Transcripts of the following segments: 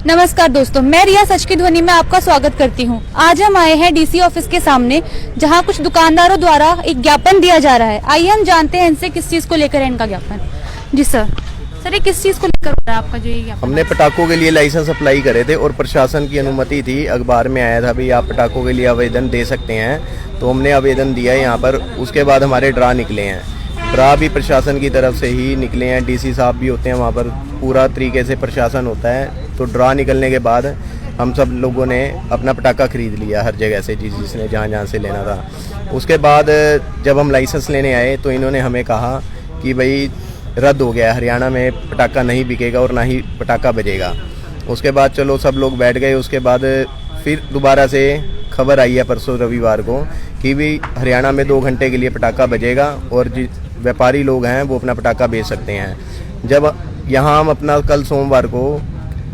नमस्कार दोस्तों, मैं रिया सच की ध्वनि में आपका स्वागत करती हूं। आज हम आए हैं डीसी ऑफिस के सामने, जहां कुछ दुकानदारों द्वारा एक ज्ञापन दिया जा रहा है। आइए हम जानते हैं इनसे किस चीज को लेकर है इनका ज्ञापन। जी सर, ये किस चीज को लेकर हो रहा है आपका जो ये ज्ञापन? हमने पटाखों के लिए लाइसेंस अप्लाई करे थे और प्रशासन की अनुमति थी, अखबार में आया था भाई आप पटाखों के लिए आवेदन दे सकते हैं, तो हमने आवेदन दिया है यहाँ पर। उसके बाद हमारे ड्रा निकले हैं। ड्रा भी प्रशासन की तरफ से ही निकले हैं, डीसी साहब भी होते हैं वहाँ पर, पूरा तरीके से प्रशासन होता है। तो ड्रा निकलने के बाद हम सब लोगों ने अपना पटाखा खरीद लिया हर जगह से, जिसने जहाँ से लेना था। उसके बाद जब हम लाइसेंस लेने आए तो इन्होंने हमें कहा कि भाई रद्द हो गया, हरियाणा में पटाखा नहीं बिकेगा और ना ही पटाखा बजेगा। उसके बाद चलो सब लोग बैठ गए। उसके बाद फिर दोबारा से खबर आई है परसों रविवार को कि भी हरियाणा में 2 घंटे के लिए पटाखा बजेगा और जो व्यापारी लोग हैं वो अपना पटाखा बेच सकते हैं। जब यहाँ हम अपना कल सोमवार को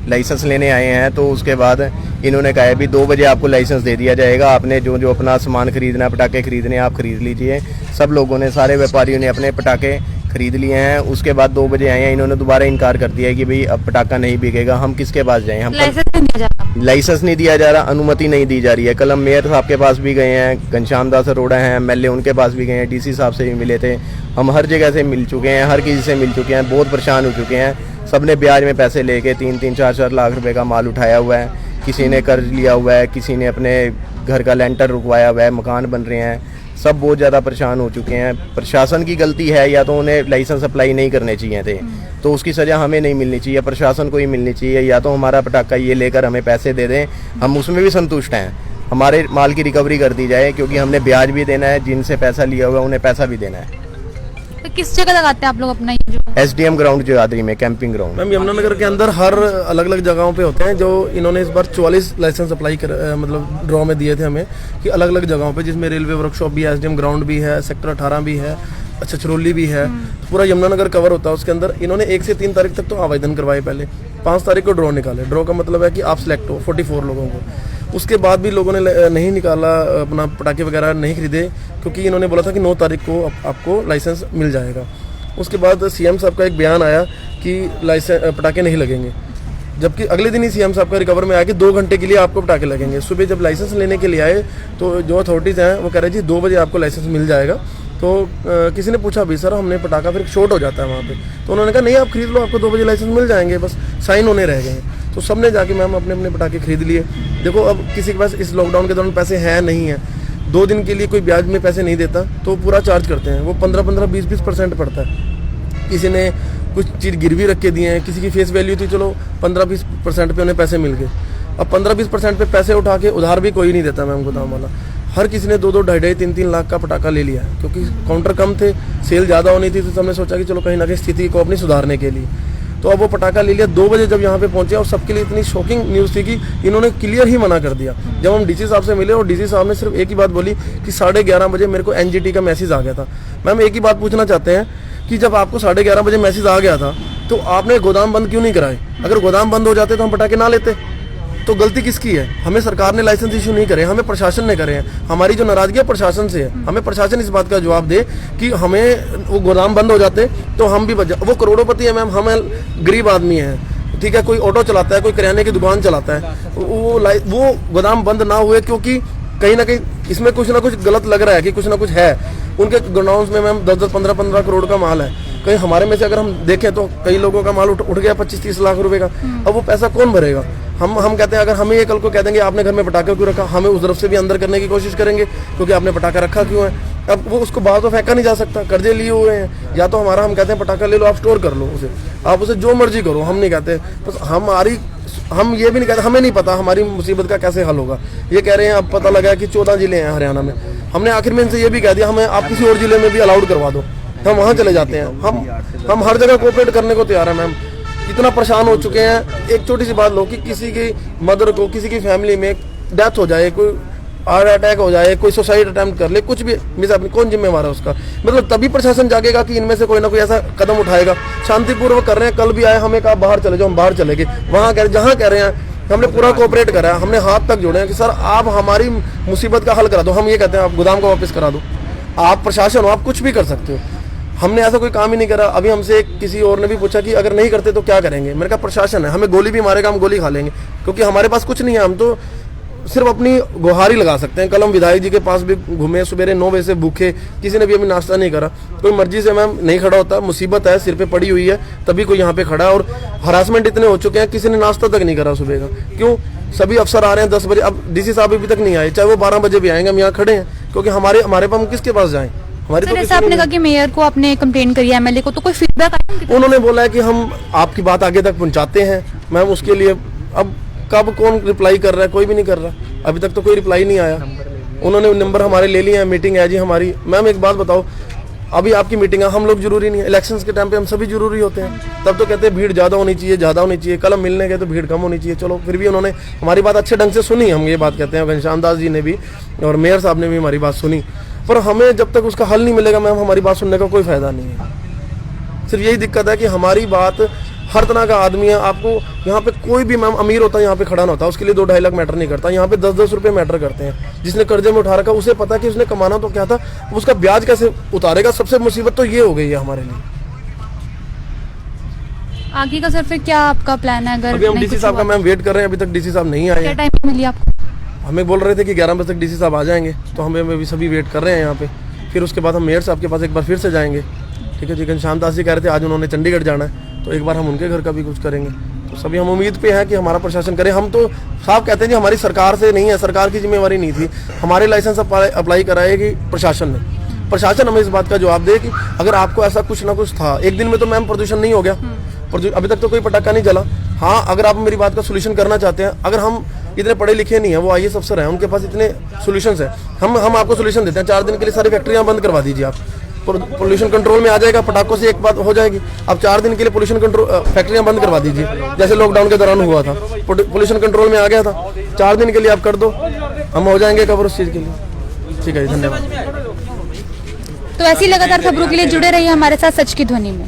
लाइसेंस लेने आए हैं तो उसके बाद इन्होंने कहा है भी 2 बजे आपको लाइसेंस दे दिया जाएगा, आपने जो जो अपना सामान खरीदना है, पटाखे खरीदने आप खरीद लीजिए। सब लोगों ने, सारे व्यापारियों ने अपने पटाखे खरीद लिए हैं। उसके बाद 2 बजे आए हैं, इन्होंने दोबारा इनकार कर दिया है कि भाई अब पटाखा नहीं बिकेगा। हम किसके पास जाएं? हम लाइसेंस नहीं दिया जा रहा, अनुमति नहीं दी जा रही है। कल हम मेयर साहब के पास भी गए हैं, घनश्याम दास अरोड़ा हैं MLA, उनके पास भी गए हैं, डीसी साहब से भी मिले थे। हम हर जगह से मिल चुके हैं, हर किसी से मिल चुके हैं, बहुत परेशान हो चुके हैं। सबने ब्याज में पैसे लेके 3-3, 4-4 लाख रुपए का माल उठाया हुआ है। किसी ने कर्ज लिया हुआ है, किसी ने अपने घर का लेंटर रुकवाया हुआ है, मकान बन रहे हैं। सब बहुत ज़्यादा परेशान हो चुके हैं। प्रशासन की गलती है, या तो उन्हें लाइसेंस अप्लाई नहीं करने चाहिए थे, तो उसकी सज़ा हमें नहीं मिलनी चाहिए, प्रशासन को ही मिलनी चाहिए। या तो हमारा पटाखा ये लेकर हमें पैसे दे दें, हम उसमें भी संतुष्ट हैं। हमारे माल की रिकवरी कर दी जाए, क्योंकि हमने ब्याज भी देना है, जिनसे पैसा लिया हुआ है उन्हें पैसा भी देना है। तो किस जगह लगाते हैं आप लोग अपना ये जो SDM ग्राउंड जगाधरी में, कैंपिंग ग्राउंड? मैम यमुनानगर के अंदर हर अलग अलग जगहों पे होते हैं, जो इन्होंने इस बार 44 लाइसेंस अप्लाई कर मतलब ड्रॉ में दिए थे हमें, कि अलग अलग जगहों पे, जिसमें रेलवे वर्कशॉप भी है, SDM ग्राउंड भी है, सेक्टर 18 भी है, छछरौली भी है, पूरा यमुनानगर कवर होता है। उसके अंदर इन्होंने 1 से 3 तारीख तक तो आवेदन करवाए, पहले 5 तारीख को ड्रॉ निकाले। ड्रॉ का मतलब है कि आप सिलेक्ट हो 44 लोगों को। उसके बाद भी लोगों ने नहीं निकाला, अपना पटाखे वगैरह नहीं खरीदे, क्योंकि इन्होंने बोला था कि 9 तारीख को आपको लाइसेंस मिल जाएगा। उसके बाद CM साहब का एक बयान आया कि लाइसेंस पटाखे नहीं लगेंगे, जबकि अगले दिन ही CM साहब का रिकवर में आया कि 2 घंटे के लिए आपको पटाखे लगेंगे। सुबह जब लाइसेंस लेने के लिए आए तो जो अथॉरिटीज़ हैं वो कह रहे जी 2 बजे आपको लाइसेंस मिल जाएगा। तो किसी ने पूछा भी सर हमने पटाखा फिर शॉर्ट हो जाता है वहाँ पे, तो उन्होंने कहा नहीं आप खरीद लो, आपको 2 बजे लाइसेंस मिल जाएंगे, बस साइन होने रह गए हैं। तो सबने जाके मैम अपने अपने पटाखे खरीद लिए। देखो अब किसी के पास इस लॉकडाउन के दौरान पैसे हैं नहीं है, 2 दिन के लिए कोई ब्याज में पैसे नहीं देता, तो पूरा चार्ज करते हैं। वो 15-15, 20-20% पड़ता है। किसी ने कुछ चीज़ गिरवी रख के दिए हैं, किसी की फेस वैल्यू थी, चलो 15-20% पे उन्हें पैसे मिल गए। अब 15-20% पे पैसे उठा के उधार भी कोई नहीं देता मैम, गोदाम वाला। हर किसी ने 2-2, 2.5, 3-3 लाख का पटाखा ले लिया, क्योंकि काउंटर कम थे, सेल ज़्यादा होनी थी, तो हमने सोचा कि चलो कहीं ना कहीं स्थिति को अपनी सुधारने के लिए। तो अब वो पटाखा ले लिया। 2 बजे जब यहाँ पे पहुंचे, और सबके लिए इतनी शॉकिंग न्यूज़ थी कि इन्होंने क्लियर ही मना कर दिया। जब हम डीसी साहब से मिले और डीसी साहब ने सिर्फ एक ही बात बोली कि 11:30 बजे मेरे को NGT का मैसेज आ गया था। मैम एक ही बात पूछना चाहते हैं कि जब आपको 11:30 बजे मैसेज आ गया था तो आपने गोदाम बंद क्यों नहीं कराए? अगर गोदाम बंद हो जाते तो हम पटाखे ना लेते। तो गलती किसकी है? हमें सरकार ने लाइसेंस इशू नहीं करे, हमें प्रशासन ने करे हैं। हमारी जो नाराजगी है प्रशासन से है, हमें प्रशासन इस बात का जवाब दे कि हमें वो गोदाम बंद हो जाते तो हम भी बच। वो करोड़ों है मैम, हम गरीब आदमी हैं, ठीक है, कोई ऑटो चलाता है, कोई किराने की दुकान चलाता है, वो गोदाम बंद ना हुए, क्योंकि कहीं ना कहीं इसमें कुछ ना कुछ गलत लग रहा है कि कुछ ना कुछ है। उनके गोडाउन्स में मैम 10-10, 15-15 करोड़ का माल है। कहीं हमारे में से अगर हम देखें तो कई लोगों का माल उठ गया 25-30 लाख रुपए का। अब वो पैसा कौन भरेगा? हम कहते हैं अगर हमें ये कल को कह देंगे आपने घर में पटाखा क्यों रखा, हमें उस तरफ से भी अंदर करने की कोशिश करेंगे, क्योंकि आपने पटाखा रखा क्यों है। अब वो उसको बाहर तो फेंका नहीं जा सकता, कर्जे लिए हुए हैं। या तो हमारा, हम कहते हैं पटाखा ले लो, आप स्टोर कर लो उसे, आप उसे जो मर्जी करो, हम नहीं कहते। बस हम ये भी नहीं कहते, हमें नहीं पता हमारी मुसीबत का कैसे हल होगा। ये कह रहे हैं अब पता लगा कि 14 जिले हैं हरियाणा में। हमने आखिर में इनसे ये भी कह दिया हमें आप किसी और जिले में भी अलाउड करवा दो, हम वहाँ चले जाते हैं। हम हर जगह कोऑपरेट करने को तैयार है मैम। इतना परेशान हो चुके हैं। एक छोटी सी बात लो कि किसी की मदर को, किसी की फैमिली में डेथ हो जाए, कोई हार्ट अटैक हो जाए, कोई सुसाइड अटेम्प्ट कर ले, कुछ भी मिस अपनी, कौन जिम्मेवार है उसका? मतलब तभी प्रशासन जागेगा कि इनमें से कोई ना कोई ऐसा कदम उठाएगा। शांतिपूर्वक कर रहे हैं, कल भी आए, हमें कहा बाहर चले जाओ, हम बाहर चले गए। वहाँ जहाँ कह रहे हैं हमने पूरा कोऑपरेट करा है, हमने हाथ तक जोड़े हैं कि सर आप हमारी मुसीबत का हल करा दो। हम ये कहते हैं आप गोदाम को वापस करा दो, आप प्रशासन हो, आप कुछ भी कर सकते हो। हमने ऐसा कोई काम ही नहीं करा। अभी हमसे किसी और ने भी पूछा कि अगर नहीं करते तो क्या करेंगे। मैंने कहा प्रशासन है, हमें गोली भी मारेगा, हम गोली खा लेंगे, क्योंकि हमारे पास कुछ नहीं है। हम तो सिर्फ अपनी गुहार ही लगा सकते हैं। कल हम विधायक जी के पास भी घूमे, सवेरे 9 बजे से भूखे, किसी ने भी अभी नाश्ता नहीं करा। कोई मर्जी से मैम नहीं खड़ा होता, मुसीबत है, सिर पे पड़ी हुई है, तभी कोई यहाँ पे खड़ा है। और हरासमेंट इतने हो चुके हैं, किसी ने नाश्ता तक नहीं करा सुबह का। क्यों? सभी अफसर आ रहे हैं 10 बजे, अब डीसी साहब अभी तक नहीं आए, चाहे वो 12 बजे भी आएंगे, हम यहाँ खड़े हैं, क्योंकि हमारे पास हम किसके पास जाएं? हमारी तो जैसे आपने कहा कि मेयर को आपने कंप्लेंट करी है, एमएलए को, तो कोई फीडबैक आया उनकी तरफ? उन्होंने बोला है कि हम आपकी बात आगे तक पहुंचाते हैं मैम। उसके लिए अब कब कौन रिप्लाई कर रहा है, कोई भी नहीं कर रहा। अभी तक तो कोई रिप्लाई नहीं आया। उन्होंने नंबर हमारे ले लिए हैं, मीटिंग है जी हमारी। मैम एक बात बताओ, अभी आपकी मीटिंग है, हम लोग जरूरी नहीं है? इलेक्शंस के टाइम पे हम सभी जरूरी होते हैं। तब तो कहते हैं भीड़ ज़्यादा होनी चाहिए, ज़्यादा होनी चाहिए। कल हम मिलने गए तो भीड़ कम होनी चाहिए। चलो, फिर भी उन्होंने हमारी बात अच्छे ढंग से सुनी। हम ये बात कहते हैं, घनश्याम दास जी ने भी और मेयर साहब ने भी हमारी बात सुनी। पर हमें जब तक उसका हल नहीं मिलेगा मैम, हमारी बात सुनने का कोई फायदा नहीं है। सिर्फ यही दिक्कत है कि हमारी बात हर तरह का आदमी है। आपको यहाँ पे कोई भी मैम अमीर होता है, यहाँ पे खड़ा ना होता, उसके लिए 2-2.5 लाख मैटर नहीं करता। यहाँ पे 10-10 रुपए मैटर करते हैं। जिसने कर्जे में उठा रखा, उसे पता है कि उसने कमाना तो क्या था, उसका ब्याज कैसे उतारेगा। सबसे मुसीबत तो ये हो गई है हमारे लिए। आगे का सर फिर क्या आपका प्लान है? अगर अभी हम नहीं डीसी कुछ साहब का हुआ? मैम वेट कर रहे हैं, अभी तक डीसी साहब नहीं आए क्या हैं। टाइम मिली आपको? हमें बोल रहे थे कि 11 बजे तक डीसी साहब आ जाएंगे, तो हमें अभी सभी वेट कर रहे हैं यहाँ पे। फिर उसके बाद हम मेयर साहब के पास एक बार फिर से जाएंगे। ठीक है जी, घनश्याम दास जी कह रहे थे आज उन्होंने चंडीगढ़ जाना है, तो एक बार हम उनके घर का भी कुछ करेंगे। तो सभी हम उम्मीद पे हैं कि हमारा प्रशासन करे। हम तो साफ कहते हैं जी, हमारी सरकार से नहीं है, सरकार की जिम्मेवारी नहीं थी। हमारे लाइसेंस अप्लाई कराएगी प्रशासन ने। प्रशासन हमें इस बात का जवाब दे कि अगर आपको ऐसा कुछ ना कुछ था। एक दिन में तो मैम प्रदूषण नहीं हो गया, अभी तक तो कोई पटाखा नहीं जला। हाँ, अगर आप मेरी बात का सोल्यूशन करना चाहते हैं, अगर हम इतने पढ़े लिखे नहीं है, वो IAS अफसर हैं, उनके पास इतने सोल्यूशंस हैं, हम आपको सोल्यूशन देते हैं। 4 दिन के लिए सारी फैक्ट्रियां बंद करवा दीजिए आप, पोल्यूशन कंट्रोल में आ जाएगा। पटाखों से एक बात हो जाएगी। अब 4 दिन के लिए पोल्यूशन कंट्रोल फैक्ट्रियां बंद करवा दीजिए, जैसे लॉकडाउन के दौरान हुआ था, पोल्यूशन कंट्रोल में आ गया था। 4 दिन के लिए आप कर दो, हम हो जाएंगे कवर उस चीज़ के लिए। ठीक है जी, धन्यवाद। तो ऐसी लगातार खबरों के लिए जुड़े रहिए हमारे साथ सच की ध्वनि में।